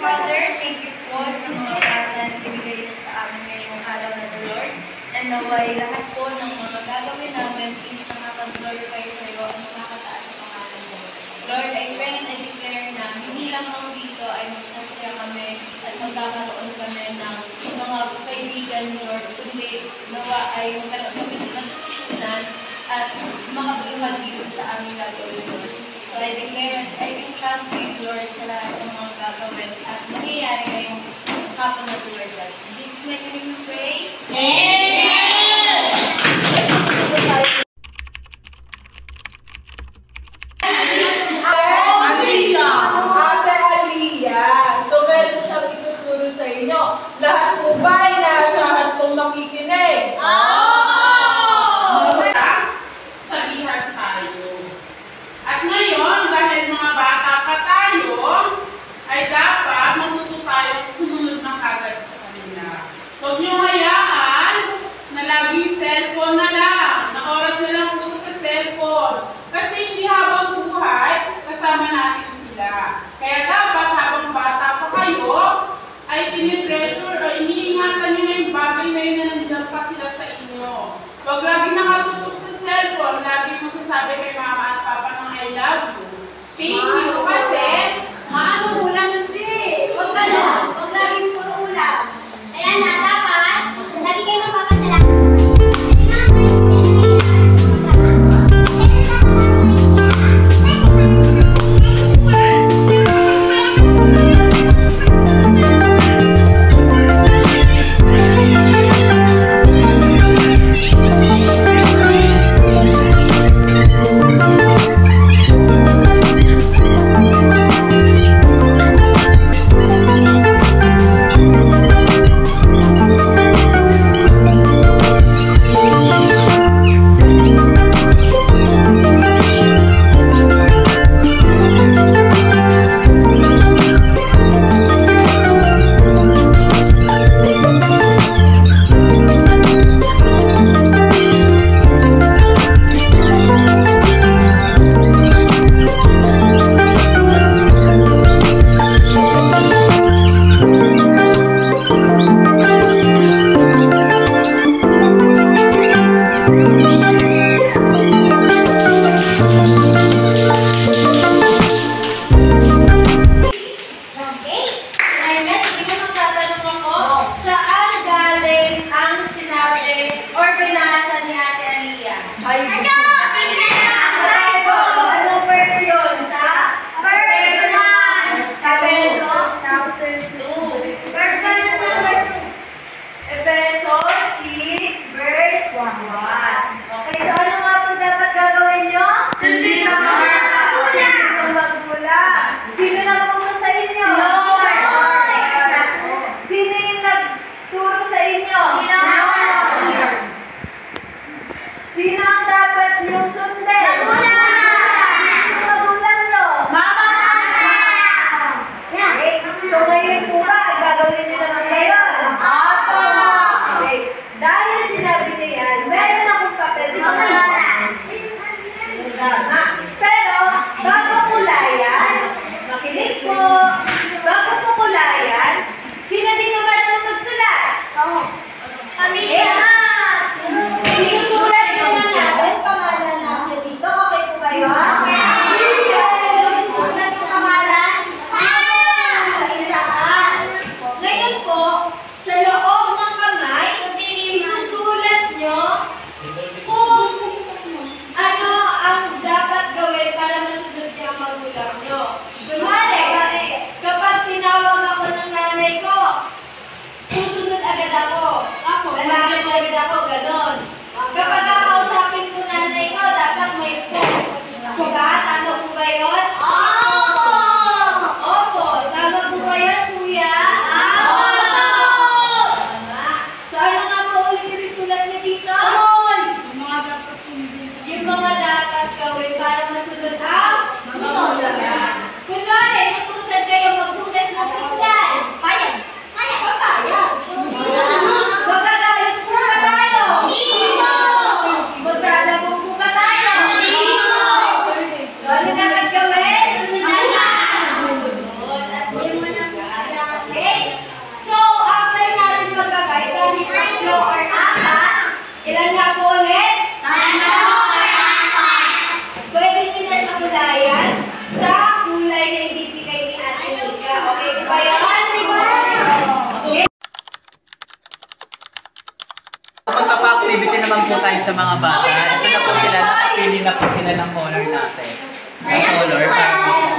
Father, thank you po sa mga bata na binigay niyo sa amin ngayong araw na the Lord. And naway lahat po ng mga gagawin namin is nakapag-glorify sa iyo at nakakataas sa pangalan mo. Lord, I pray and I declare na hindi lang ako dito ay magsasaya kami at magkakaroon kami ng mga kaibigan, Lord, kundi nawa ay magkaroon kami ng natutunan at makapagpapag dito sa aming gagawin, Lord. So I declare and I entrust you, Lord, sa lahat ng mga gagawin at mangyayari ngayong hapon na to, Lord God. In Jesus' name we pray. Amen! Ate Aliyah. So meron siyang ituturo sa inyo. Lahat po ba ay naasahan kong makikinig? Sabihan tayo. At ngayon, dahil mga bata pa tayo, ay dapat matuto tayo sumunod na kagad sa kanila. Huwag niyo hayaan na laging cellphone na lang, na oras na lang puro sa cellphone. Kasi hindi habang buhay, kasama natin sila. Kaya dapat habang bata pa kayo, ay tinipressure o iniingatan niyo na yung bagay na yun na nandiyan pa sila sa inyo. Huwag lagi nakatutok sa cellphone, lagi magsasabi kay mama at papa ng I love you. Thank you. Kasi, Maano ulam hindi? Huwag ka lang. Huwag laging puro ulam. Kaya na, dapat, lagi kayo magpapasalamat. Okay, so ano nga po dapat gagawin nyo? Sundin ang magulang. Sundin ang magulang. Sino nagturo sa inyo? Sino yung nagturo sa inyo? Sino ang dapat yung sundin? Magulang nyo? Okay, so ngayon po ba, gagawin nyo naman kayo? Okay, dahil sinabi niya yan, meron akong papel dito. Pero, bago kulayan, makinig po, bago po kulayan, sino din naman ang magsulat? Kami Isusulat muna natin, pangalan natin dito. Okay po ba yun? Isusulat yung pangalan sa isaan. Ngayon po, sa loob ng kamay, isusulat nyo kung ano ang dapat gawin para masunod niyo ang magulang nyo. Kunwari, kapag tinawag ako ng nanay ko, susunod agad ako. Lalapit agad ako, ganon. Kapag kakausapin ko nanay ko, dapat may po. Diba? Tama po ba yun? Opo. Tama po ba yun, kuya? Tama. So, ano nga po ulit yung susulat niyo dito? Yung mga dapat gawin para masunod ang magulang. Kunwari, natusan kayo magbukas ng pinggan. Papayag. Magagalit po ba tayo? Magdadabog po ba tayo? So, ano dapat gawin? naman po tayo sa mga bata. Ito na po sila, nakapili na po sila ng color natin. Ng color para